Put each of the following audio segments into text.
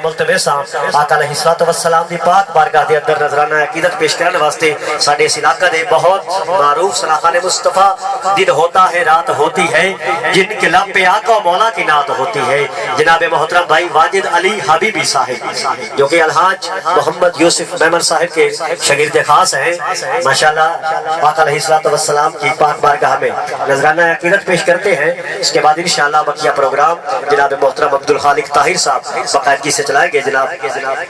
ملتمس ہاں آقا علیہ الصلوۃ والسلام دی پاک بارگاہ دے اندر نظرانہ عقیدت پیش کرنے واسطے ساڈے اس علاقہ دے بہت معروف سلاخان مصطفیٰ دن ہوتا ہے رات ہوتی ہے جن کے لب پہ آقا و مولا کی نعت ہوتی ہے جناب محترم بھائی واجد علی حبیبی صاحب جو کہ الحاج محمد یوسف میمن صاحب کے شاگرد خاص ہیں ماشاءاللہ آقا علیہ الصلوۃ والسلام کی پاک بارگاہ میں نذرانہ عقیدت پیش کرتے ہیں. اس کے بعد انشاءاللہ بقیہ پروگرام جناب محترم عبدالخالق طاہر صاحب باقاعدگی سے چلائیں گے. جناب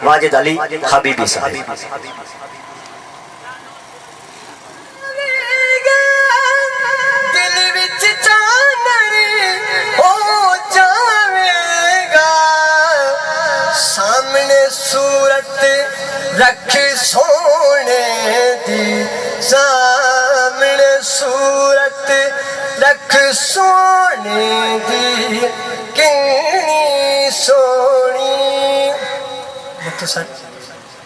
واجد علی حبیبی صاحب. صورت رکھ سونے دی سامنے صورت رکھ سونے دی کنی سونی. مختصر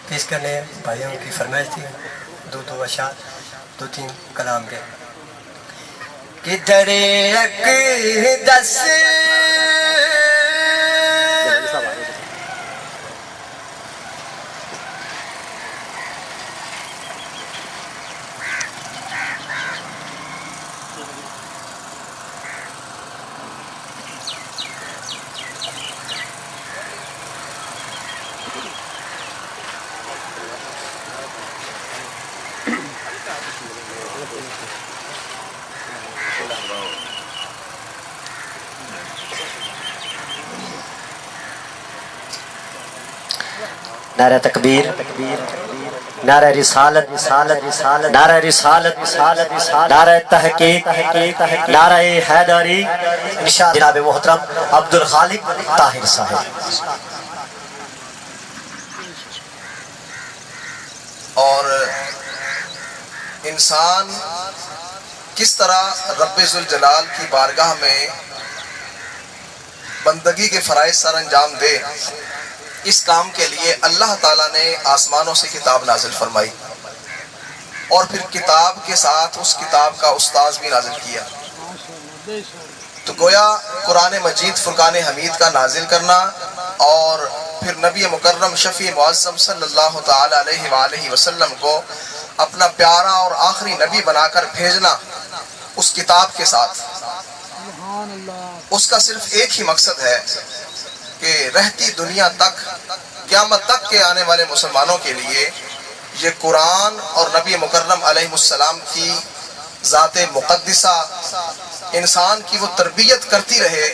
پیش کرنے بھائیوں کی فرمائش تھی دو اشعار 2-3 کلام کے. کدھر اقدس نعرہ تکبیر، نعرہ رسالت، نعرہ رسالت، نعرہ تحقیق، نعرہ حیدری. جناب محترم عبدالخالق طاہر صاحب. اور انسان کس طرح رب ذوالجلال کی بارگاہ میں بندگی کے فرائض سر انجام دے، اس کام کے لیے اللہ تعالیٰ نے آسمانوں سے کتاب نازل فرمائی اور پھر کتاب کے ساتھ اس کتاب کا استاذ بھی نازل کیا. تو گویا قرآن مجید فرقان حمید کا نازل کرنا اور پھر نبی مکرم شفیع معظم صلی اللہ تعالی علیہ وآلہ وسلم کو اپنا پیارا اور آخری نبی بنا کر بھیجنا اس کتاب کے ساتھ، اس کا صرف ایک ہی مقصد ہے کہ رہتی دنیا تک، قیامت تک کے آنے والے مسلمانوں کے لیے یہ قرآن اور نبی مکرم علیہ السلام کی ذات مقدسہ انسان کی وہ تربیت کرتی رہے،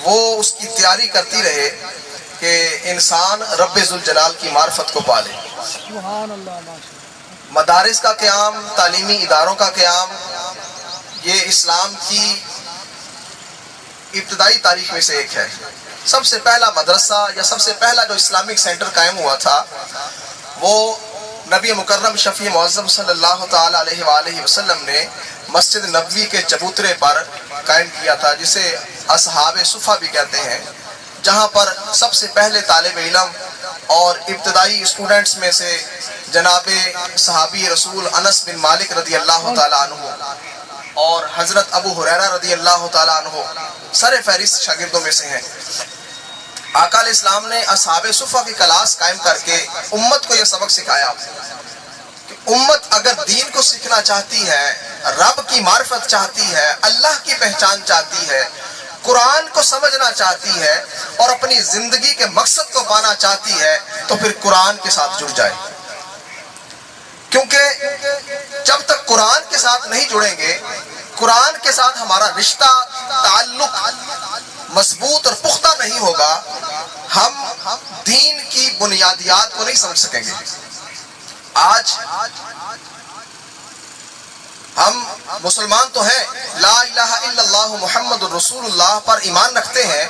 وہ اس کی تیاری کرتی رہے کہ انسان رب ذوالجلال کی معرفت کو پالے. مدارس کا قیام، تعلیمی اداروں کا قیام، یہ اسلام کی ابتدائی تاریخ میں سے ایک ہے. سب سے پہلا مدرسہ یا سب سے پہلا جو اسلامک سینٹر قائم ہوا تھا وہ نبی مکرم شفیع معظم صلی اللہ تعالی علیہ وآلہ وسلم نے مسجد نبوی کے چبوترے پر قائم کیا تھا، جسے اصحاب صفہ بھی کہتے ہیں، جہاں پر سب سے پہلے طالب علم اور ابتدائی اسٹوڈنٹس میں سے جناب صحابی رسول انس بن مالک رضی اللہ تعالیٰ عنہ اور حضرت ابو ہریرہ رضی اللہ تعالیٰ عنہ سر فہرست شاگردوں میں سے ہیں. آقا علیہ السلام نے اصحاب صفہ کی کلاس قائم کر کے امت کو یہ سبق سکھایا کہ امت اگر دین کو سیکھنا چاہتی ہے، رب کی معرفت چاہتی ہے، اللہ کی پہچان چاہتی ہے، قرآن کو سمجھنا چاہتی ہے اور اپنی زندگی کے مقصد کو پانا چاہتی ہے تو پھر قرآن کے ساتھ جڑ جائے. کیونکہ جب تک قرآن کے ساتھ نہیں جڑیں گے، قرآن کے ساتھ ہمارا رشتہ تعلق مضبوط اور پختہ نہیں ہوگا، ہم دین کی بنیادیات کو نہیں سمجھ سکیں گے. آج ہم مسلمان تو ہیں، لا الہ الا اللہ محمد الرسول اللہ پر ایمان رکھتے ہیں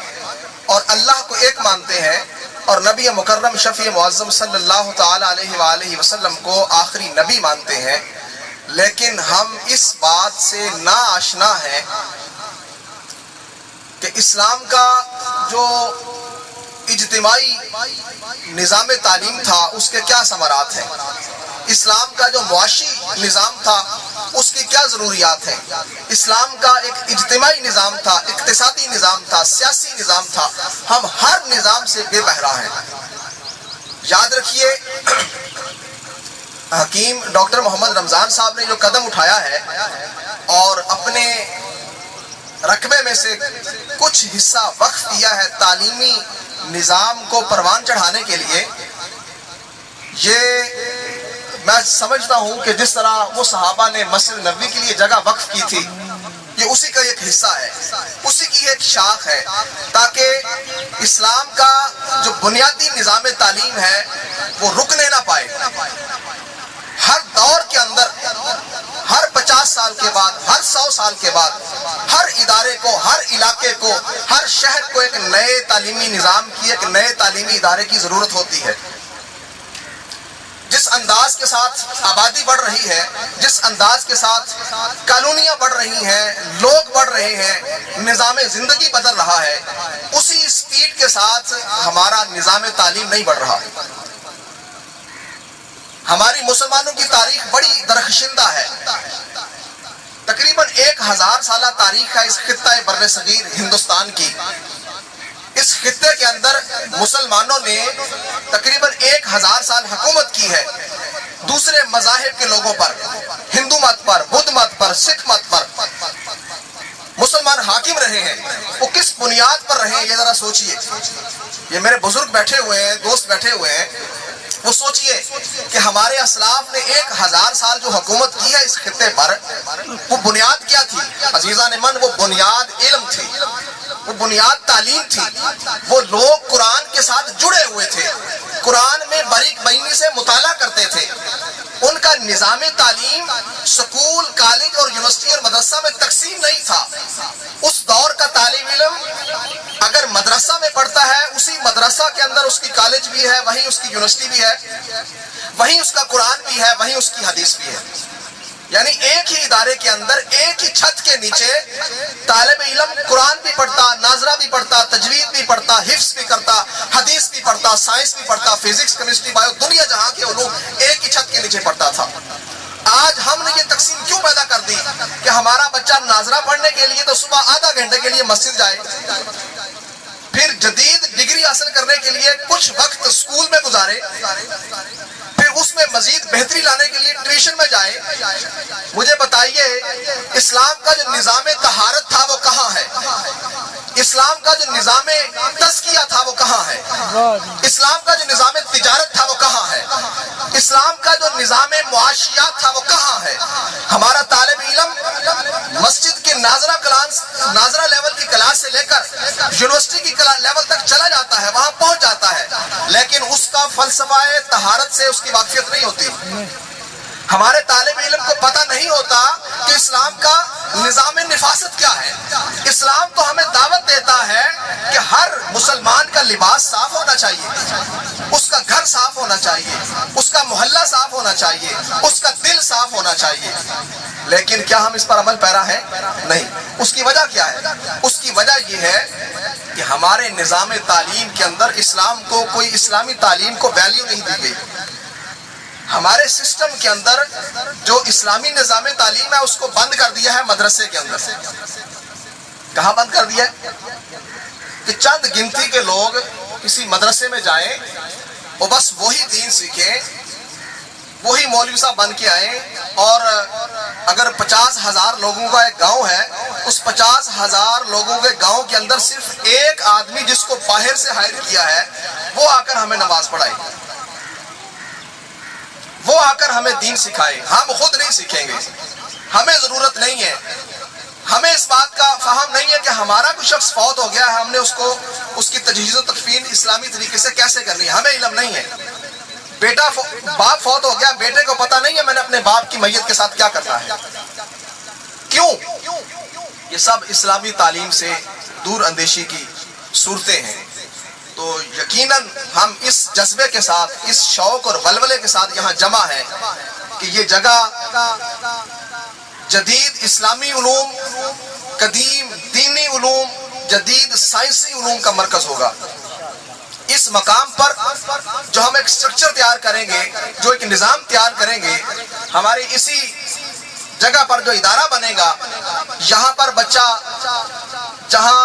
اور اللہ کو ایک مانتے ہیں اور نبی مکرم شفیع معظم صلی اللہ تعالی علیہ وآلہ وسلم کو آخری نبی مانتے ہیں، لیکن ہم اس بات سے ناآشنا ہیں کہ اسلام کا جو اجتماعی نظام تعلیم تھا اس کے کیا ثمرات ہیں، اسلام کا جو معاشی نظام تھا اس کی کیا ضروریات ہیں. اسلام کا ایک اجتماعی نظام تھا، اقتصادی نظام تھا، سیاسی نظام تھا. ہم ہر نظام سے بے بہرا ہیں. یاد رکھیے حکیم ڈاکٹر محمد رمضان صاحب نے جو قدم اٹھایا ہے اور اپنے رقبے میں سے کچھ حصہ وقف کیا ہے تعلیمی نظام کو پروان چڑھانے کے لیے، یہ میں سمجھتا ہوں کہ جس طرح وہ صحابہ نے مسجد نبوی کے لیے جگہ وقف کی تھی، یہ اسی کا ایک حصہ ہے، اسی کی ایک شاخ ہے، تاکہ اسلام کا جو بنیادی نظام تعلیم ہے وہ رکنے نہ پائے. ہر دور کے اندر، ہر 50 سال کے بعد، ہر 100 سال کے بعد، ہر ادارے کو، ہر علاقے کو، ہر شہر کو ایک نئے تعلیمی نظام کی، ایک نئے تعلیمی ادارے کی ضرورت ہوتی ہے. جس انداز کے ساتھ آبادی بڑھ رہی ہے، جس انداز کے ساتھ کالونیاں بڑھ رہی ہیں، لوگ بڑھ رہے ہیں، نظام زندگی بدل رہا ہے، اسی سپیڈ کے ساتھ ہمارا نظام تعلیم نہیں بڑھ رہا. ہماری مسلمانوں کی تاریخ بڑی درخشندہ ہے. تقریباً 1000 سالہ تاریخ ہے اس خطہ بر صغیر ہندوستان کی. اس خطے کے اندر مسلمانوں نے تقریباً 1000 سال حکومت کی ہے دوسرے مذاہب کے لوگوں پر. ہندو مت پر، بدھ مت پر، سکھ مت پر مسلمان حاکم رہے ہیں. وہ کس بنیاد پر رہے ہیں یہ ذرا سوچئے. یہ میرے بزرگ بیٹھے ہوئے ہیں، دوست بیٹھے ہوئے ہیں، وہ سوچئے کہ ہمارے اسلاف نے 1000 سال جو حکومت کی ہے اس خطے پر، وہ بنیاد کیا تھی؟ عزیزان من، وہ بنیاد علم تھی، وہ بنیاد تعلیم تھی. وہ لوگ قرآن کے ساتھ جڑے ہوئے تھے، قرآن میں باریک بینی سے مطالعہ کرتے تھے. ان کا نظام تعلیم سکول، کالج اور یونیورسٹی اور مدرسہ میں تقسیم نہیں تھا. اس دور کا طالب علم اگر مدرسہ میں پڑھتا ہے، اسی مدرسہ کے اندر اس کی کالج بھی ہے، وہیں اس کی یونیورسٹی بھی ہے، وہیں اس کا قرآن بھی ہے، وہیں اس کی حدیث بھی ہے. یعنی ایک ہی ادارے کے اندر، ایک ہی چھت کے نیچے طالب علم قرآن بھی پڑھتا، ناظرہ بھی پڑھتا، تجوید بھی پڑھتا، حفظ بھی کرتا، حدیث بھی پڑھتا، سائنس بھی پڑھتا، فزکس، کیمسٹری، بایو، دنیا جہاں کے علوم ایک ہی چھت کے نیچے پڑھتا تھا. آج ہم نے یہ تقسیم کیوں پیدا کر دی کہ ہمارا بچہ ناظرہ پڑھنے کے لیے تو صبح آدھا گھنٹے کے لیے مسجد جائے، پھر جدید ڈگری حاصل کرنے کے لیے کچھ وقت اسکول میں گزارے، پھر اس میں مزید بہتری لانے کے لیے ٹیوشن میں جائے. مجھے بتائیے اسلام کا جو نظام طہارت تھا وہ کہاں ہے؟ اسلام کا جو نظام تزکیہ تھا وہ کہاں ہے؟ اسلام کا جو نظام تجارت تھا وہ کہاں ہے؟ اسلام کا جو نظام معاشیات تھا وہ کہاں ہے؟ ہمارا طالب علم مسجد کی ناظرہ لیول کی کلاس سے لے کر یونیورسٹی کی لیول تک چلا جاتا ہے، وہاں پہنچ جاتا ہے، لیکن اس کا فلسفہ طہارت سے اس کی واقفیت نہیں ہوتی. ہمارے طالب علم کو پتہ نہیں ہوتا کہ اسلام کا نظام نفاست کیا ہے. اسلام تو ہمیں دعوت دیتا ہے کہ ہر مسلمان کا لباس صاف ہونا چاہیے، اس کا گھر صاف ہونا چاہیے، اس کا محلہ صاف ہونا چاہیے، اس کا دل صاف ہونا چاہیے. لیکن کیا ہم اس پر عمل پیرا ہیں؟ نہیں. اس کی وجہ کیا ہے؟ اس کی وجہ یہ ہے کہ ہمارے نظام تعلیم کے اندر اسلام کو، کوئی اسلامی تعلیم کو ویلیو نہیں دی گئی. ہمارے سسٹم کے اندر جو اسلامی نظام تعلیم ہے اس کو بند کر دیا ہے مدرسے کے اندر. کہاں بند کر دیا ہے؟ کہ چند گنتی کے لوگ کسی مدرسے میں جائیں، وہ بس وہی دین سیکھیں، وہی مولوی صاحب بن کے آئیں، اور اگر 50,000 لوگوں کا ایک گاؤں ہے، اس 50,000 لوگوں کے گاؤں کے اندر صرف ایک آدمی جس کو باہر سے ہائر کیا ہے وہ آ کر ہمیں نماز پڑھائے، وہ آ کر ہمیں دین سکھائے. ہم خود نہیں سیکھیں گے، ہمیں ضرورت نہیں ہے. ہمیں اس بات کا فہم نہیں ہے کہ ہمارا کوئی شخص فوت ہو گیا ہے، ہم نے اس کی تجہیز و تکفین اسلامی طریقے سے کیسے کرنی ہے، ہمیں علم نہیں ہے. باپ فوت ہو گیا، بیٹے کو پتہ نہیں ہے میں نے اپنے باپ کی میت کے ساتھ کیا کرنا ہے. کیوں؟ یہ سب اسلامی تعلیم سے دور اندیشی کی صورتیں ہیں. تو یقیناً ہم اس جذبے کے ساتھ، اس شوق اور ولولے کے ساتھ یہاں جمع ہیں کہ یہ جگہ جدید اسلامی علوم، قدیم دینی علوم، جدید سائنسی علوم کا مرکز ہوگا. اس مقام پر جو ہم ایک سٹرکچر تیار کریں گے، جو ایک نظام تیار کریں گے، ہماری اسی جگہ پر جو ادارہ بنے گا، یہاں پر بچہ جہاں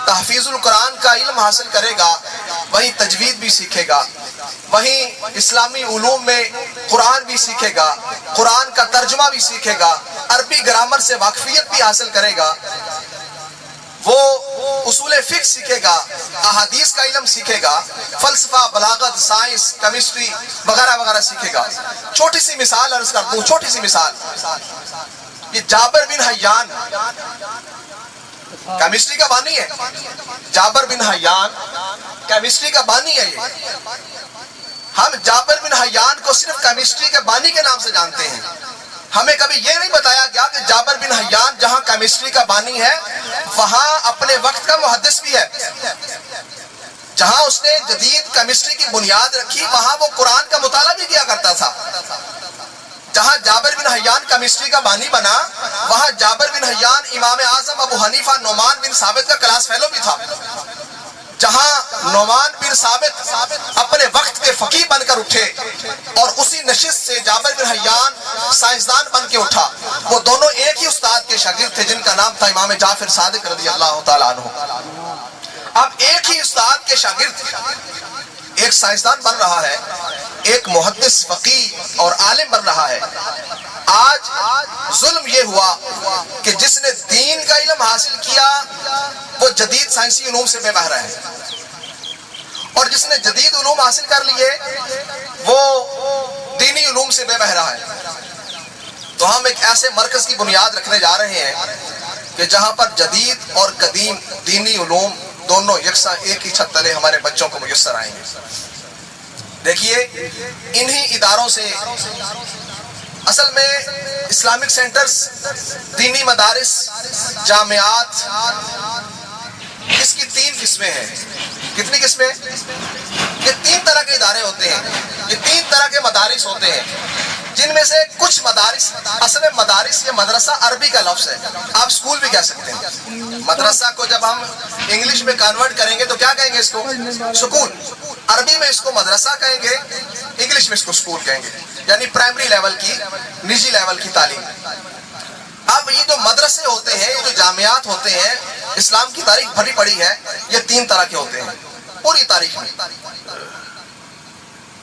تحفیظ القرآن کا علم حاصل کرے گا، وہیں تجوید بھی سیکھے گا، وہیں اسلامی علوم میں قرآن بھی سیکھے گا، قرآن کا ترجمہ بھی سیکھے گا، عربی گرامر سے واقفیت بھی حاصل کرے گا، وہ اصول فقہ سیکھے گا، احادیث کا علم سیکھے گا، فلسفہ، بلاغت، سائنس، کیمسٹری وغیرہ وغیرہ سیکھے گا۔ چھوٹی سی مثال عرض کر دوں، چھوٹی سی مثال، یہ جابر بن حیان کیمسٹری کا بانی ہے، جابر بن حیان کیمسٹری کا بانی ہے۔ یہ ہم جابر بن حیان کو صرف کیمسٹری کے بانی کے نام سے جانتے ہیں، ہمیں کبھی یہ نہیں بتایا گیا کہ جابر بن حیان جہاں کیمسٹری کا بانی ہے وہاں اپنے وقت کا محدث بھی ہے، جہاں اس نے جدید کیمسٹری کی بنیاد رکھی وہاں وہ قرآن کا مطالعہ بھی کیا کرتا تھا۔ جہاں جابر بن حیان کیمسٹری کا بانی بنا وہاں جابر بن حیان امام اعظم ابو حنیفہ نعمان بن ثابت کا کلاس فیلو بھی تھا۔ جہاں نعمان بن ثابت اپنے وقت کے فقیہ بن کر اٹھے اور اسی نشست سے جابر بن حیان سائنسدان بن کے اٹھا، وہ دونوں ایک ہی استاد کے شاگرد تھے جن کا نام تھا امام جعفر صادق رضی اللہ تعالیٰ عنہ۔ اب ایک ہی استاد کے شاگرد، ایک سائنسدان بن رہا ہے، ایک محدث فقیہ اور عالم بن رہا ہے۔ آج ظلم یہ ہوا کہ جس نے دین کا علم حاصل کیا وہ جدید سائنسی علوم سے بے بہرا ہے، اور جس نے جدید علوم حاصل کر لیے وہ دینی علوم سے بے بہرا ہے۔ تو ہم ایک ایسے مرکز کی بنیاد رکھنے جا رہے ہیں کہ جہاں پر جدید اور قدیم دینی علوم دونوں یکساں ایک ہی چھت تلے ہمارے بچوں کو میسر آئیں گے۔ دیکھیے انہی اداروں سے اصل میں اسلامک سینٹرز، دینی مدارس، جامعات، اس کی 3 قسمیں ہیں۔ کتنی قسمیں؟ یہ 3 طرح کے ادارے ہوتے ہیں، یہ 3 طرح کے مدارس ہوتے ہیں، جن میں سے کچھ مدارس، اصل میں مدارس یہ مدرسہ عربی کا لفظ ہے، آپ اسکول بھی کہہ سکتے ہیں۔ مدرسہ کو جب ہم انگلش میں کنورٹ کریں گے تو کیا کہیں گے اس کو؟ سکول۔ عربی میں اس کو مدرسہ کہیں گے، انگلش میں اس کو اسکول کہیں گے، یعنی پرائمری لیول کی، نجی لیول کی تعلیم۔ اب یہ جو مدرسے ہوتے ہیں، یہ جو جامعات ہوتے ہیں، اسلام کی تاریخ بھری پڑی ہے، یہ 3 طرح کے ہوتے ہیں پوری تاریخ میں۔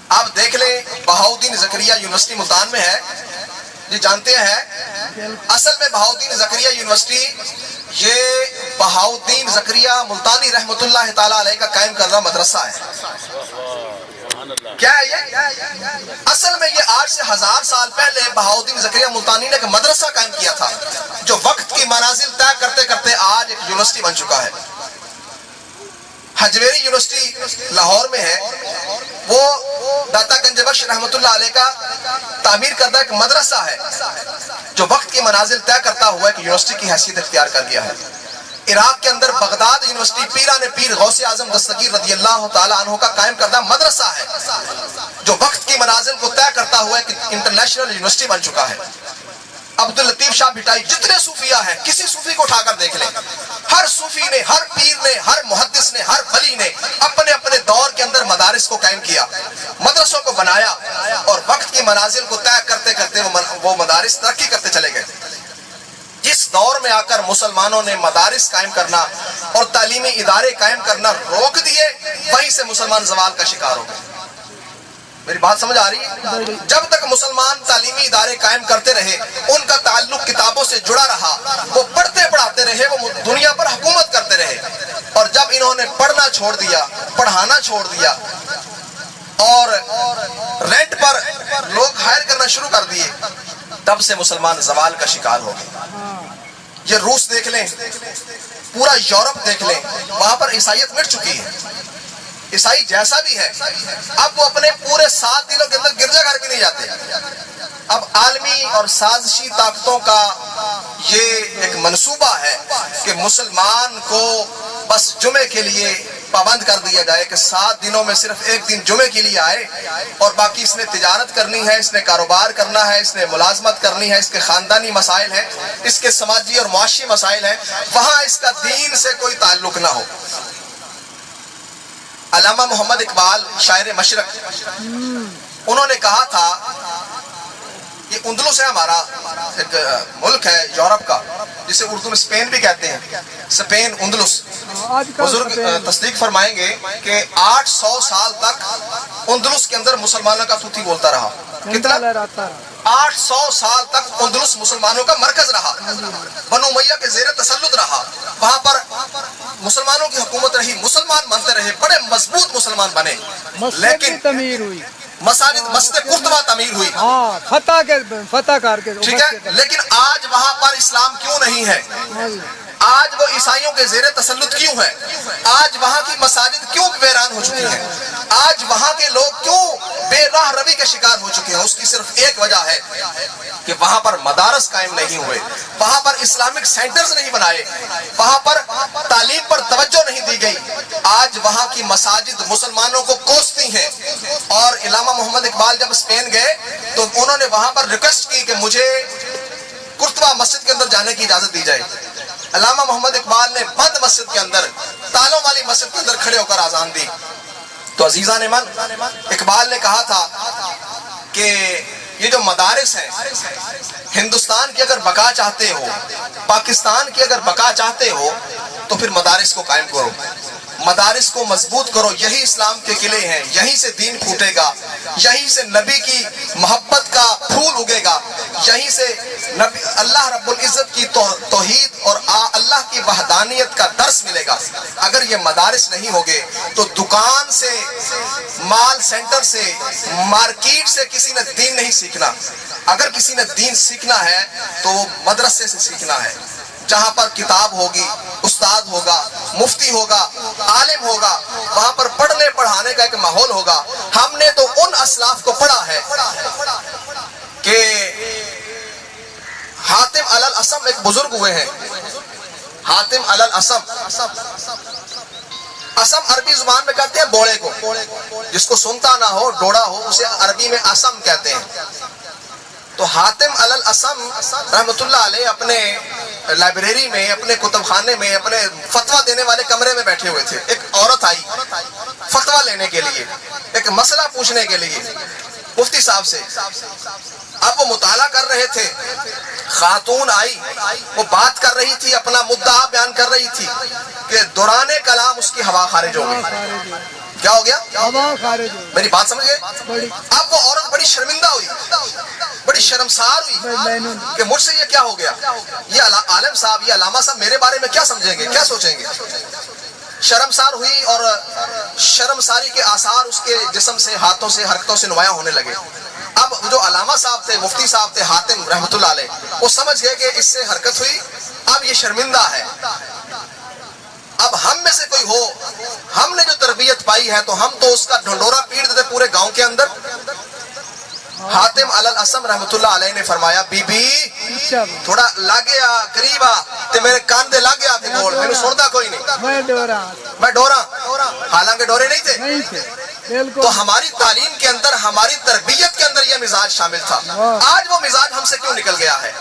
آپ دیکھ لیں بہاؤدین زکریا یونیورسٹی ملتان میں ہے، یہ جانتے ہیں اصل میں بہاؤدین زکریا یونیورسٹی یہ بہاؤدین زکریا ملتانی رحمۃ اللہ تعالیٰ علیہ کا قائم کردہ مدرسہ ہے۔ کیا ہے یہ؟ اصل میں یہ آج سے 1000 سال پہلے بہاؤدین زکریا ملتانی نے ایک مدرسہ قائم کیا تھا جو وقت کی منازل طے کرتے کرتے آج ایک یونیورسٹی بن چکا ہے۔ حجویری یونیورسٹی لاہور میں ہے، وہ داتا گنج بخش رحمۃ اللہ علیہ کا تعمیر کردہ ایک مدرسہ ہے جو وقت کی منازل طے کرتا ہوا ایک یونیورسٹی کی حیثیت اختیار کر گیا ہے۔ عراق کے اندر بغداد یونیورسٹی پیران پیر غوث اعظم دستگیر رضی اللہ تعالیٰ عنہ کا قائم کردہ مدرسہ ہے جو وقت کی منازل کو طے کرتا ہوا ایک انٹرنیشنل یونیورسٹی بن چکا ہے۔ عبداللطیف شاہ بھٹائی، جتنے صوفیہ ہیں کسی صوفی کو اٹھا کر دیکھ لیں، ہر صوفی نے، ہر پیر نے، ہر محدث نے، ہر ولی نے اپنے اپنے دور کے اندر مدارس کو قائم کیا، مدرسوں کو بنایا، اور وقت کی منازل کو طے کرتے کرتے وہ مدارس ترقی کرتے چلے گئے۔ جس دور میں آ کر مسلمانوں نے مدارس قائم کرنا اور تعلیمی ادارے قائم کرنا روک دیے، وہیں سے مسلمان زوال کا شکار ہو گئے۔ میری بات سمجھ آ رہی ہے؟ جب تک مسلمان تعلیمی ادارے قائم کرتے رہے، ان کا تعلق کتابوں سے جڑا رہا، وہ پڑھتے پڑھاتے رہے، وہ دنیا پر حکومت کرتے رہے، اور جب انہوں نے پڑھنا چھوڑ دیا، پڑھانا چھوڑ دیا اور رینٹ پر لوگ ہائر کرنا شروع کر دیے، تب سے مسلمان زوال کا شکار ہو گئے۔ یہ روس دیکھ لیں، پورا یورپ دیکھ لیں، وہاں پر عیسائیت مٹ چکی ہے، عیسائی جیسا بھی ہے، اب وہ اپنے پورے 7 دنوں کے اندر گرجا گھر بھی نہیں جاتے۔ اب عالمی اور سازشی طاقتوں کا یہ ایک منصوبہ ہے کہ مسلمان کو بس جمعے کے لیے پابند کر دیا جائے کہ 7 دنوں میں صرف 1 دن جمعے کے لیے آئے، اور باقی اس نے تجارت کرنی ہے، اس نے کاروبار کرنا ہے، اس نے ملازمت کرنی ہے، اس کے خاندانی مسائل ہیں، اس کے سماجی اور معاشی مسائل ہیں، وہاں اس کا دین سے کوئی تعلق نہ ہو۔ علامہ محمد اقبال شاعر مشرق، انہوں نے کہا تھا یہ اندلس ہے ہمارا ایک ملک ہے یورپ کا جسے اردو میں اسپین بھی کہتے ہیں. اسپین اندلس. بزرگ تصدیق فرمائیں گے کہ 800 سال تک اندلس کے اندر مسلمانوں کا توتی بولتا رہا. کتنا؟ 800 سال تک اندلس مسلمانوں کا مرکز رہا. بنو امیہ کے زیر تسلط رہا. وہاں پر مسلمانوں کی حکومت رہی. مسلمان بنتے رہے. بڑے مضبوط مسلمان بنے. لیکن تعمیر ہوئی. مسجد قرطبہ تعمیر ہوئی. فتح کر کے. ٹھیک ہے. لیکن آج وہاں پر اسلام کیوں نہیں ہے؟ آج وہ عیسائیوں کے زیر تسلط کیوں ہے؟ آج وہاں کی مساجد کیوں ویران ہو چکی ہیں؟ آج وہاں کے لوگ کیوں بے راہ روی کے شکار ہو چکے ہیں؟ اس کی صرف ایک وجہ ہے کہ وہاں پر مدارس قائم نہیں ہوئے. وہاں پر اسلامک سینٹرز نہیں بنائے. وہاں پر تعلیم پر توجہ نہیں دی گئی. آج وہاں کی مساجد مسلمانوں کو کوستی ہیں. اور علامہ محمد اقبال جب اسپین گئے تو انہوں نے وہاں پر ریکویسٹ کی کہ مجھے قرطبہ مسجد کے اندر جانے کی اجازت دی جائے. علامہ محمد اقبال نے بند مسجد کے اندر، تالوں والی مسجد کے اندر کھڑے ہو کر آزان دی. تو عزیزان من، اقبال نے کہا تھا کہ یہ جو مدارس ہیں، ہندوستان کی اگر بقا چاہتے ہو، پاکستان کی اگر بقا چاہتے ہو تو پھر مدارس کو قائم کرو، مدارس کو مضبوط کرو. یہی اسلام کے قلعے ہیں. یہیں سے دین پھوٹے گا. یہیں سے نبی کی محبت کا پھول اگے گا. یہیں سے اللہ رب العزت کی توحید اور اللہ کی وحدانیت کا درس ملے گا. اگر یہ مدارس نہیں ہوگے تو دکان سے، مال سینٹر سے، مارکیٹ سے کسی نے دین نہیں سیکھنا. اگر کسی نے دین سیکھنا ہے تو وہ مدرسے سے سیکھنا ہے، جہاں پر کتاب ہوگی، استاد ہوگا، مفتی ہوگا، عالم ہوگا. وہاں پر پڑھنے پڑھانے کا ایک ماحول ہوگا. ہم نے تو ان اسلاف کو پڑھا ہے کہ حاتم علی الاسم ایک بزرگ ہوئے ہیں. حاتم علی الاسم، اسم عربی زبان میں کہتے ہیں بوڑے کو. جس کو سنتا نہ ہو، ڈوڑا ہو، اسے عربی میں اسم کہتے ہیں. تو حاتم علی الاسم رحمۃ اللہ علیہ اپنے لائبریری میں، اپنے کتب خانے میں، اپنے فتویٰ دینے والے کمرے میں بیٹھے ہوئے تھے. ایک عورت آئی فتویٰ لینے کے لیے، ایک مسئلہ پوچھنے کے لیے مفتی صاحب سے. اب وہ مطالعہ کر رہے تھے. خاتون آئی، وہ بات کر رہی تھی، اپنا مدعا بیان کر رہی تھی کہ دوران کلام اس کی ہوا خارج ہو گئی. کیا ہو گیا؟ میری بات سمجھ گئے؟ اب وہ عورت بڑی شرمندہ ہوئی، بڑی شرمسار ہوئی کہ مجھ سے یہ کیا ہو گیا. یہ عالم صاحب، یہ علامہ صاحب میرے بارے میں کیا سمجھیں گے، کیا سوچیں گے. شرمسار ہوئی اور شرمساری کے آثار اس کے جسم سے، ہاتھوں سے، حرکتوں سے نمایاں ہونے لگے. اب جو علامہ صاحب تھے، مفتی صاحب تھے حاتم رحمۃ اللہ علیہ، وہ سمجھ گئے کہ اس سے حرکت ہوئی، اب یہ شرمندہ ہے. اب ہم میں سے کوئی ہو، ہم نے جو تربیت پائی ہے تو ہم تو اس کا ڈھنڈورا پیٹ دیتے پورے گاؤں کے اندر. حاتم علی الاسم رحمۃ اللہ علیہ نے فرمایا، بی بی تھوڑا لاگے آ، قریب آ تے میرے کان دے لاگے آ کے بول، میں نے سنتا کوئی نہیں، میں ڈورا. حالانکہ ڈورے نہیں تھے. تو ہماری تعلیم کے اندر، ہماری تربیت کے اندر یہ مزاج شامل تھا. آج وہ مزاج ہم سے کیوں نکل گیا ہے؟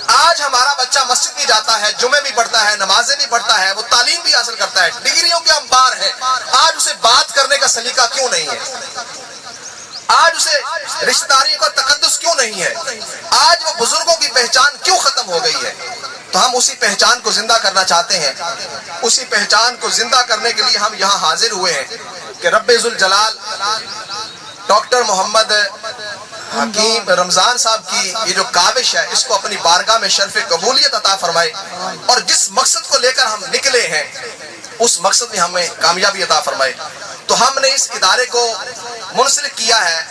آج ہمارا بچہ مسجد بھی جاتا ہے، جمعے بھی پڑھتا ہے، نمازیں بھی پڑھتا ہے، وہ تعلیم بھی حاصل کرتا ہے، ڈگریوں کے انبار ہے. آج اسے بات کرنے کا سلیقہ کیوں نہیں ہے؟ آج اسے رشتہ داریوں کا تقدس کیوں نہیں ہے؟ آج وہ بزرگوں کی پہچان کیوں ختم ہو گئی ہے؟ تو ہم اسی پہچان کو زندہ کرنا چاہتے ہیں. اسی پہچان کو زندہ کرنے کے لیے ہم یہاں حاضر ہوئے ہیں کہ رب ذوالجلال ڈاکٹر محمد حکیم رمضان صاحب کی یہ جو کاوش ہے، اس کو اپنی بارگاہ میں شرف قبولیت عطا فرمائے، اور جس مقصد کو لے کر ہم نکلے ہیں اس مقصد میں ہمیں کامیابی عطا فرمائے. تو ہم نے اس ادارے کو منسلک کیا ہے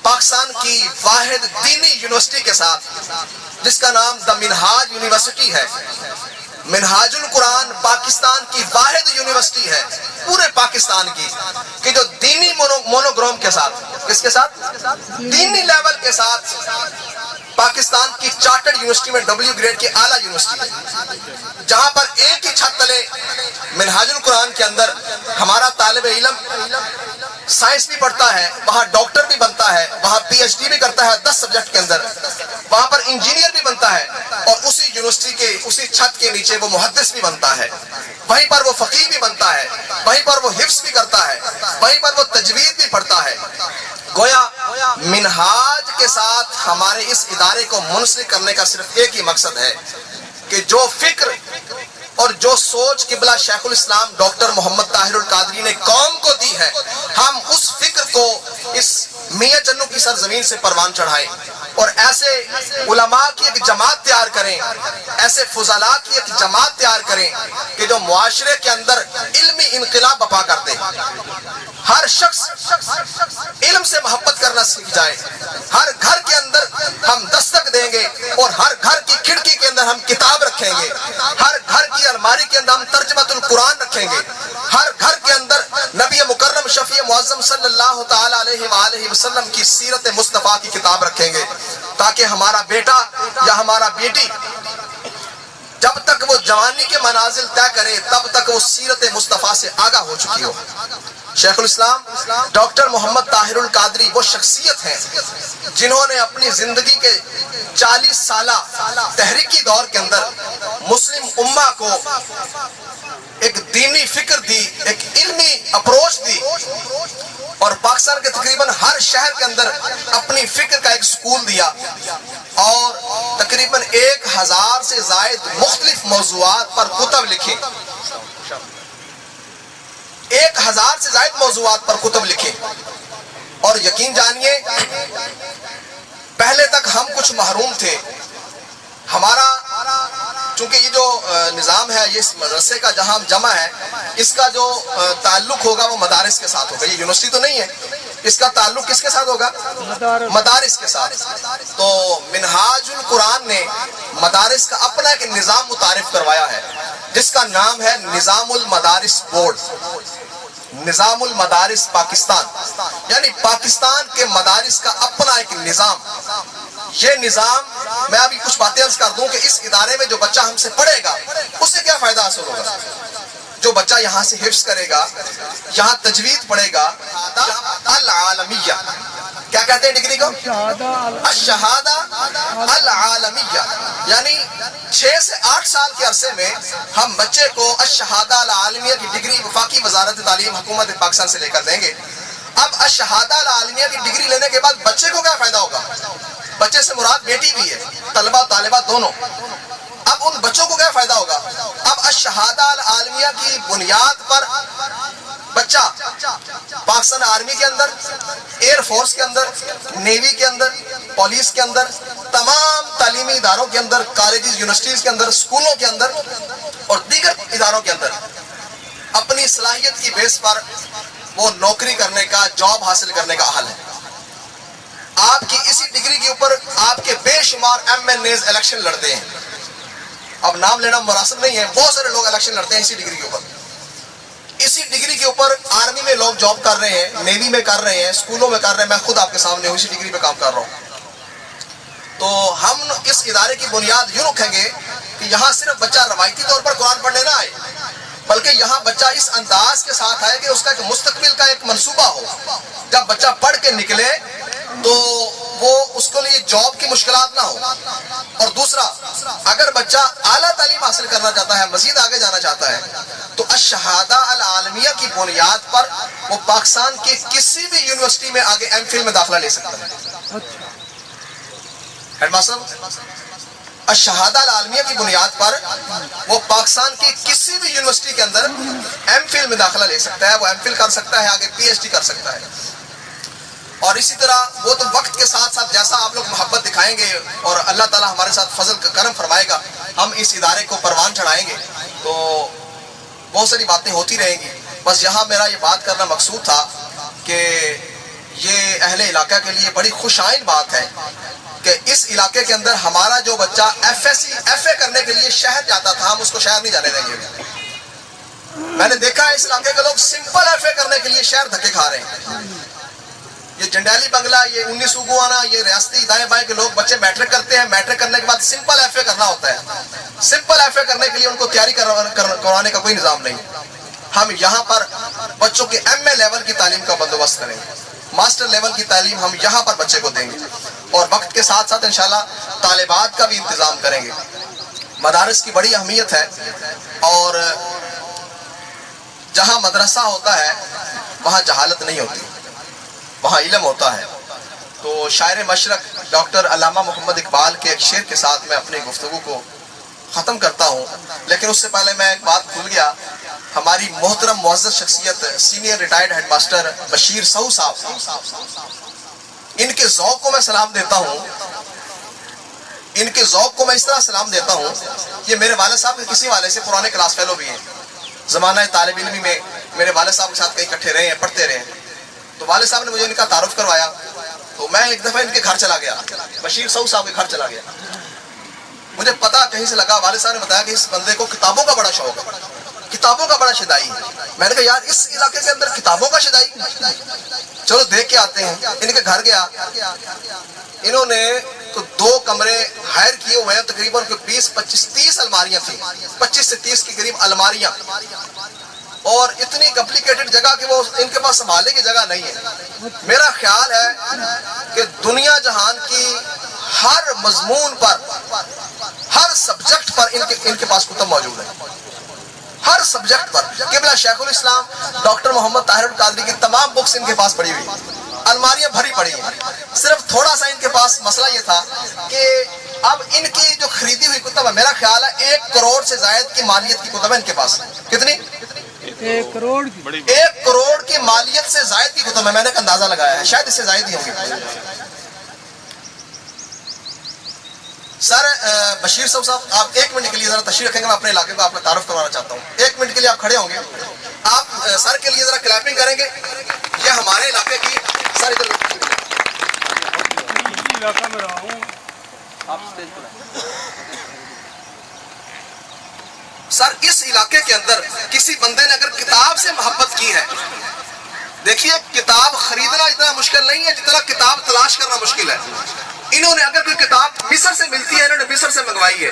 پاکستان کی واحد دینی یونیورسٹی کے ساتھ، جس کا نام دا منہاج یونیورسٹی ہے. منہاج القرآن پاکستان کی واحد یونیورسٹی ہے پورے پاکستان کی کہ جو دینی مونوگرام کے ساتھ، کس کے ساتھ؟ دینی لیول کے ساتھ پاکستان کی چارٹرڈ یونیورسٹی میں ڈبلیو گریڈ کی اعلیٰ یونیورسٹی ہے، جہاں پر ایک ہی چھت تلے منہاج القرآن کے اندر ہمارا طالب علم سائنس بھی پڑھتا ہے، وہاں ڈاکٹر بھی بنتا ہے، وہاں پی ایچ ڈی بھی کرتا ہے 10 سبجیکٹ کے اندر، وہاں پر انجینئر بھی بنتا ہے، اور اسی یونیورسٹی کے اسی چھت کے نیچے وہ محدث بھی بنتا ہے، وہیں پر وہ فقیہ بھی بنتا ہے، وہیں پر وہ حفظ بھی کرتا ہے، وہیں پر وہ تجوید بھی پڑھتا ہے. گویا منہاج کے ساتھ ہمارے اس ادارے کو منسلک کرنے کا صرف ایک ہی مقصد ہے کہ جو فکر اور جو سوچ قبلہ شیخ الاسلام ڈاکٹر محمد طاہر القادری نے قوم کو دی ہے، ہم اس فکر کو اس میاں چنو کی سرزمین سے پروان چڑھائیں اور ایسے علماء کی ایک جماعت تیار کریں، ایسے فضلاء کی ایک جماعت تیار کریں کہ جو معاشرے کے اندر علمی انقلاب برپا کر دے۔ ہر شخص علم سے محبت کرنا سیکھ جائے، ہر گھر کے اندر ہم دستک دیں گے اور ہر گھر کی کھڑکی کے اندر ہم کتاب رکھیں گے، ہر گھر کی الماری کے اندر ہم ترجمۃ القرآن رکھیں گے، ہر گھر کے اندر نبی مکرم شفیع معظم صلی اللہ تعالی علیہ وآلہ وسلم کی سیرت مصطفیٰ کی کتاب رکھیں گے، تاکہ ہمارا بیٹا یا ہمارا بیٹی جب تک وہ جوانی کے منازل طے کرے تب تک وہ سیرت مصطفیٰ سے آگاہ ہو چکی ہو۔ شیخ الاسلام ڈاکٹر محمد طاہر القادری وہ شخصیت ہیں جنہوں نے اپنی زندگی کے 40 سالہ تحریکی دور کے اندر مسلم امہ کو ایک دینی فکر دی، ایک علمی اپروچ دی، اور پاکستان کے تقریباً ہر شہر کے اندر اپنی فکر کا ایک سکول دیا، اور تقریباً 1000 سے زائد مختلف موضوعات پر کتب لکھی، 1000 سے زائد موضوعات پر کتب لکھے۔ اور یقین جانیے پہلے تک ہم کچھ محروم تھے، ہمارا چونکہ یہ جو نظام ہے یہ اس مدرسے کا جہاں جمع ہے، اس کا جو تعلق ہوگا وہ مدارس کے ساتھ ہوگا، یہ یونیورسٹی تو نہیں ہے، اس کا تعلق کس کے ساتھ ہوگا؟ مدارس کے ساتھ۔ تو منہاج القرآن نے مدارس کا اپنا ایک نظام متعارف کروایا ہے جس کا نام ہے نظام المدارس بورڈ، نظام المدارس پاکستان، یعنی پاکستان کے مدارس کا اپنا ایک نظام۔ یہ نظام میں ابھی کچھ باتیں عرض کر دوں کہ اس ادارے میں جو بچہ ہم سے پڑھے گا اس سے کیا فائدہ حاصل ہوگا۔ جو بچہ یہاں سے حفظ کرے گا، یہاں تجوید پڑھے گا، العالمیہ، کیا کہتے ہیں ڈگری کو؟ الشہادہ العالمیہ، یعنی 6 سے 8 سال کے عرصے میں ہم بچے کو الشہادہ العالمیہ کی ڈگری وفاقی وزارت تعلیم حکومت پاکستان سے لے کر دیں گے۔ اب الشہادہ العالمیہ کی ڈگری لینے کے بعد بچے کو کیا فائدہ ہوگا؟ بچے سے مراد بیٹی بھی ہے، طلبہ طالبات دونوں۔ اب ان بچوں کو کیا فائدہ ہوگا؟ اب الشہادہ العالمیہ کی بنیاد پر بچہ پاکستان آرمی کے اندر، ایئر فورس کے اندر، نیوی کے اندر، پولیس کے اندر، تمام تعلیمی اداروں کے اندر، کالجز یونیورسٹیز کے اندر، اسکولوں کے اندر اور دیگر اداروں کے اندر اپنی صلاحیت کی بیس پر وہ نوکری کرنے کا، جاب حاصل کرنے کا اہل ہے۔ آپ کی اسی ڈگری کے اوپر آپ کے بے شمار MNAs الیکشن لڑتے ہیں، اب نام لینا مناسب نہیں ہے، بہت سارے لوگ الیکشن لڑتے ہیں اسی ڈگری کے اوپر۔ اسی ڈگری کے اوپر آرمی میں لوگ جاب کر رہے ہیں، نیوی میں کر رہے ہیں، اسکولوں میں کر رہے ہیں، میں خود آپ کے سامنے ہوں، اسی ڈگری پہ کام کر رہا ہوں۔ تو ہم اس ادارے کی بنیاد یوں رکھیں گے کہ یہاں صرف بچہ روایتی طور پر قرآن پڑھنے نہ آئے، بلکہ یہاں بچہ اس انداز کے ساتھ آئے کہ اس کا ایک مستقبل کا ایک منصوبہ ہو۔ جب بچہ پڑھ کے نکلے تو وہ اس کے لیے جاب کی مشکلات نہ ہو۔ اور دوسرا، اگر بچہ اعلیٰ تعلیم حاصل کرنا چاہتا ہے، مزید آگے جانا چاہتا ہے، تو الشہادہ العالمیہ کی بنیاد پر وہ پاکستان کی کسی بھی یونیورسٹی میں آگے MPhil میں داخلہ لے سکتا ہے۔ ہیڈ ماسٹر، الشہادہ العالمیہ کی بنیاد پر وہ پاکستان کی کسی بھی یونیورسٹی کے اندر MPhil میں داخلہ لے سکتا ہے، وہ MPhil کر سکتا ہے، آگے PhD کر سکتا ہے۔ اور اسی طرح وہ تو وقت کے ساتھ ساتھ جیسا آپ لوگ محبت دکھائیں گے اور اللہ تعالیٰ ہمارے ساتھ فضل کا کرم فرمائے گا، ہم اس ادارے کو پروان چڑھائیں گے، تو بہت ساری باتیں ہوتی رہیں گی۔ بس یہاں میرا یہ بات کرنا مقصود تھا کہ یہ اہل علاقہ کے لیے بڑی خوش آئند بات ہے کہ اس علاقے کے اندر ہمارا جو بچہ FA کرنے کے لیے شہر جاتا تھا، ہم اس کو شہر نہیں جانے دیں گے۔ میں نے دیکھا ہے اس علاقے کے لوگ سمپل FA کرنے کے لیے شہر دھکے کھا رہے ہیں۔ یہ جنڈیلی بنگلہ، یہ 19 اگوانا، یہ ریاستی دائیں بائیں کے لوگ بچے میٹرک کرتے ہیں، میٹرک کرنے کے بعد سمپل FA کرنا ہوتا ہے۔ سمپل FA کرنے کے لیے ان کو تیاری کروانے کا کوئی نظام نہیں۔ ہم یہاں پر بچوں کے MA لیول کی تعلیم کا بندوبست کریں گے، ماسٹر لیول کی تعلیم ہم یہاں پر بچے کو دیں گے، اور وقت کے ساتھ ساتھ انشاءاللہ طالبات کا بھی انتظام کریں گے۔ مدارس کی بڑی اہمیت ہے، اور جہاں مدرسہ ہوتا ہے وہاں جہالت نہیں ہوتی۔ وہاں علم ہوتا ہے. تو شاعر مشرق ڈاکٹر علامہ محمد اقبال کے ایک شعر کے ساتھ میں اپنی گفتگو کو ختم کرتا ہوں. لیکن اس سے پہلے میں ایک بات بھول گیا. ہماری محترم معزز شخصیت senior retired head master Bashir سعو صاحب، ان کے ذوق کو میں سلام دیتا ہوں. ان کے ذوق کو میں اس طرح سلام دیتا ہوں. یہ میرے والد صاحب کے کسی والے سے پرانے کلاس فیلو بھی ہیں. زمانہ طالب علمی میں میرے والد صاحب کے ساتھ کہیں اکٹھے رہے ہیں، پڑھتے رہے ہیں. تو والد صاحب نے مجھے ان کا تعارف کروایا. تو میں ایک دفعہ ان کے گھر چلا گیا، بشیر سعو صاحب کے گھر چلا گیا. مجھے پتا کہیں سے لگا، والد صاحب نے بتایا کہ اس بندے کو کتابوں کا بڑا شوق ہے، کتابوں کا بڑا شدائی ہے. میں نے کہا یار اس علاقے کے اندر کتابوں کا شدائی، چلو دیکھ کے آتے ہیں. ان کے گھر گیا. انہوں نے تو 2 کمرے ہائر کیے ہوئے ہیں. تقریباً 20 25 30 الماریاں تھیں، 25 سے 30 کے قریب الماریاں. اور اتنی کمپلیکیٹڈ جگہ کہ وہ ان کے پاس سنبھالنے کی جگہ نہیں ہے. میرا خیال ہے کہ دنیا جہان کی ہر مضمون پر، ہر سبجیکٹ پر ان کے پاس کتب موجود ہے. ہر سبجیکٹ پر. قبلہ شیخ الاسلام ڈاکٹر محمد طاہر القادری کی تمام بکس ان کے پاس پڑی ہوئی، الماریاں بھری پڑی ہیں. صرف تھوڑا سا ان کے پاس مسئلہ یہ تھا کہ اب ان کی جو خریدی ہوئی کتب ہے، میرا خیال ہے 1 کروڑ سے زائد کی مالیت کی کتب ہے ان کے پاس. کتنی؟ 1 کروڑ کی. 1 کروڑ کی مالیت سے زائد کی کتب ہے. میں نے ایک اندازہ لگایا ہے، شاید اس سے زائد ہی ہوں گی. سر بشیر صاحب آپ 1 منٹ کے لیے ذرا تشریف رکھیں گے. میں اپنے علاقے کو آپ کا تعارف کروانا چاہتا ہوں. 1 منٹ کے لیے آپ کھڑے ہوں گے. آپ سر کے لیے ذرا کلیپنگ کریں گے. یہ ہمارے علاقے کی سر ادھر علاقہ میں رہا ہوں. سر اس علاقے کے اندر کسی بندے نے اگر کتاب سے محبت کی ہے، دیکھیے کتاب خریدنا اتنا مشکل نہیں ہے جتنا کتاب تلاش کرنا مشکل ہے. انہوں نے اگر کوئی کتاب مصر سے ملتی ہے، انہوں نے مصر سے منگوائی ہے.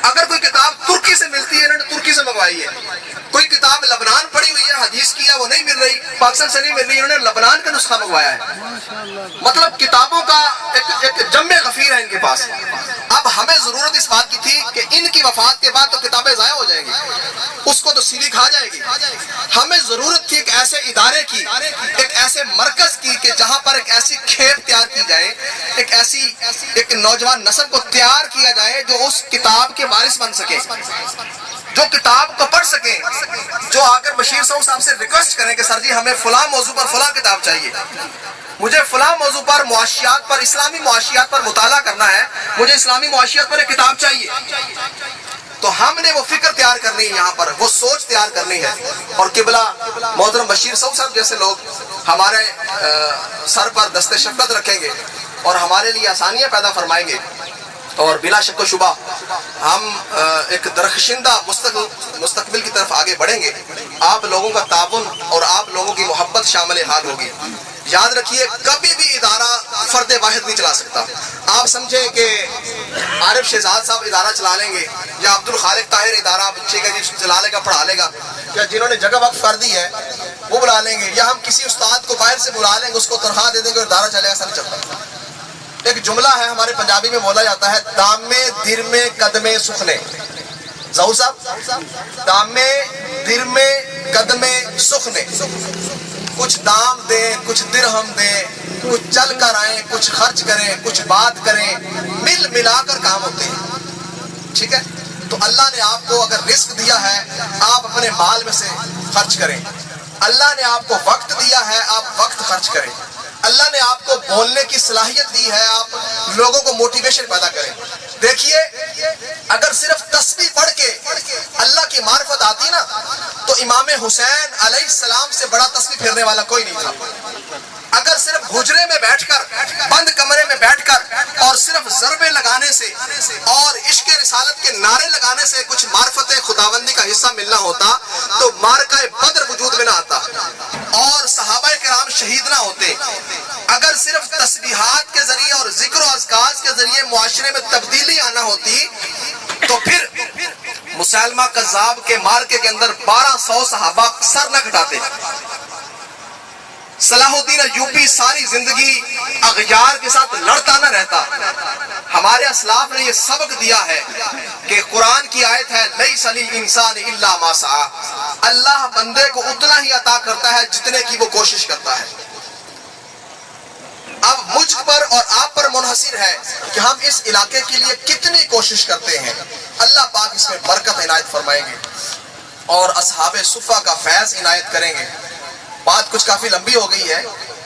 اگر کوئی کتاب ترکی سے ملتی ہے، انہوں نے ترکی سے منگوائی ہے. کوئی کتاب لبنان پڑی ہوئی ہے، حدیث کی ہے، وہ نہیں مل رہی، پاکستان سے نہیں مل رہی، انہوں نے لبنان کا نسخہ منگوایا ہے. مطلب کتابوں کا ایک جم غفیر ہے ان کے پاس. اب ہمیں ضرورت اس بات کی تھی کہ ان کی وفات کے بعد تو کتابیں ضائع ہو جائیں گی، اس کو تو سیلی کھا جائے گی. ہمیں ضرورت تھی ایک ایسے ادارے کی، ایک ایسے مرکز کی کہ جہاں پر ایک ایسی کھیپ تیار کی جائے، ایک نوجوان نسل کو تیار کیا جائے جو اس کتاب کے وارث بن سکے، جو کتاب کو پڑھ سکے، جو آ کر بشیر صاحب سے ریکویسٹ کریں کہ سر جی ہمیں فلاں موضوع پر فلاں کتاب چاہیے، مجھے فلاں موضوع پر معاشیات پر، اسلامی معاشیات پر مطالعہ کرنا ہے، مجھے اسلامی معاشیات پر ایک کتاب چاہیے. تو ہم نے وہ فکر تیار کرنی ہے، یہاں پر وہ سوچ تیار کرنی ہے. اور قبلہ محترم بشیر صاحب جیسے لوگ ہمارے سر پر دست شفقت رکھیں گے اور ہمارے لیے آسانیاں پیدا فرمائیں گے. اور بلا شک و شبہ ہم ایک درخشندہ مستقبل کی طرف آگے بڑھیں گے. آپ لوگوں کا تعاون اور آپ لوگوں کی محبت شامل حال ہوگی. یاد رکھیے کبھی بھی ادارہ فرد واحد نہیں چلا سکتا. آپ سمجھیں کہ عارف شہزاد صاحب ادارہ چلا لیں گے، یا عبد الخالق طاہر ادارہ بچے کا چلا لے گا، پڑھا لے گا، یا جنہوں نے جگہ وقف کر دی ہے وہ بلا لیں گے، یا ہم کسی استاد کو باہر سے بلا لیں گے، اس کو تنخواہ دے دیں گے اور ادارہ چلے گا. ایسا نہیں چلتا. ایک جملہ ہے ہمارے پنجابی میں بولا جاتا ہے، دامے درمے قدمے سخنے. ظہور صاحب، دامے درمے قدمے سخنے. کچھ دام دیں، کچھ درہم دیں، کچھ چل کر آئیں، کچھ خرچ کریں، کچھ بات کریں، مل ملا کر کام ہوتے ہیں. ٹھیک ہے؟ تو اللہ نے آپ کو اگر رزق دیا ہے، آپ اپنے مال میں سے خرچ کریں. اللہ نے آپ کو وقت دیا ہے، آپ وقت خرچ کریں. اللہ نے آپ کو بولنے کی صلاحیت دی ہے، آپ لوگوں کو موٹیویشن پیدا کریں. دیکھیے اگر صرف تسبیح پڑھ کے اللہ کی معرفت آتی نا تو امام حسین علیہ السلام سے بڑا تسبیح پھیرنے والا کوئی نہیں تھا. اگر صرف حجرے میں بیٹھ کر، بند کمرے میں بیٹھ کر اور صرف ضربے لگانے سے اور عشق رسالت کے نعرے لگانے سے کچھ معرفت خداوندی کا حصہ ملنا ہوتا تو معرکہ بدر وجود میں نہ آتا اور صحابہ کرام شہید نہ ہوتے. اگر صرف تسبیحات کے ذریعے اور ذکر و اذکار کے ذریعے معاشرے میں تبدیلی آنا ہوتی تو پھر مسلمہ کذاب کے معرکے کے اندر 1200 صحابہ سر نہ کٹاتے. صلاح الدین ایوبی ساری زندگی اغیار کے ساتھ لڑتا نہ رہتا. ہمارے اسلاف نے یہ سبق دیا ہے کہ قرآن کی آیت ہے لیس للانسان الا ما سعی. اللہ بندے کو اتنا ہی عطا کرتا ہے جتنے کی وہ کوشش کرتا ہے. مجھ پر اور آپ پر منحصر ہے کہ ہم اس علاقے کے لیے کتنی کوشش کرتے ہیں. اللہ پاک اس میں برکت عنایت فرمائیں گے اور اصحاب صفہ کا فیض عنایت کریں گے. بات کچھ کافی لمبی ہو گئی ہے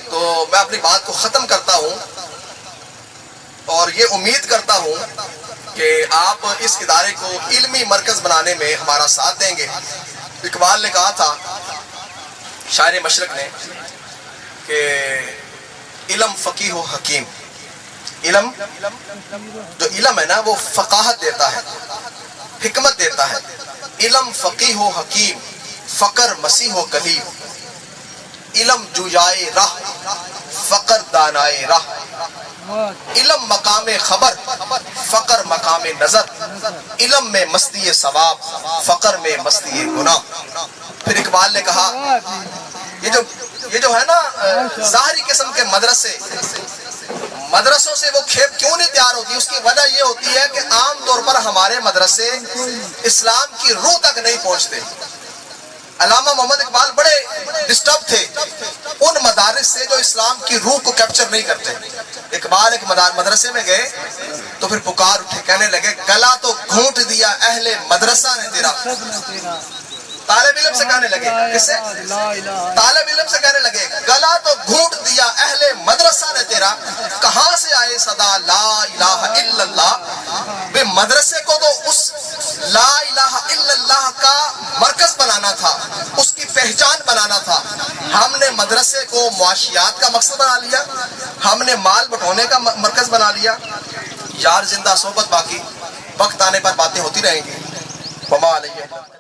تو میں اپنی بات کو ختم کرتا ہوں اور یہ امید کرتا ہوں کہ آپ اس ادارے کو علمی مرکز بنانے میں ہمارا ساتھ دیں گے. اقبال نے کہا تھا، شاعر مشرق نے، کہ علم فقیہ و حکیم. علم جو علم ہے نا وہ فقاہت دیتا ہے، حکمت دیتا ہے. علم فقیہ و حکیم، فقر مسیح و کلیم. علم جویائے راہ، فقر دانائے راہ. علم مقام خبر، فقر مقام نظر. علم میں مستی ثواب، فقر میں مستی گناہ. پھر اقبال نے کہا یہ جو ہے نا ظاہری قسم کے مدرسوں سے وہ کھیپ کیوں نہیں تیار ہوتی؟ اس کی وجہ یہ ہوتی ہے کہ عام طور پر ہمارے مدرسے اسلام کی روح تک نہیں پہنچتے. علامہ محمد اقبال بڑے ڈسٹرب تھے ان مدارس سے جو اسلام کی روح کو کیپچر نہیں کرتے. اقبال ایک مدرسے میں گئے تو پھر پکار اٹھے، کہنے لگے گلا تو گھونٹ دیا اہل مدرسہ نے تیرا. طالب علم سے کہنے لگے، کس سے؟ طالب علم سے کہنے لگے گلا تو گھونٹ دیا اہل مدرسہ نے تیرا. کہاں سے آئے صدا لا الہ الا اللہ؟ بے مدرسے کو تو اس لا الہ الا اللہ کا مرکز بنانا تھا، اس کی پہچان بنانا تھا. ہم نے مدرسے کو معاشیات کا مقصد بنا لیا، ہم نے مال بٹھونے کا مرکز بنا لیا. یار زندہ صحبت باقی، وقت آنے پر باتیں ہوتی رہیں گی. وما علیہ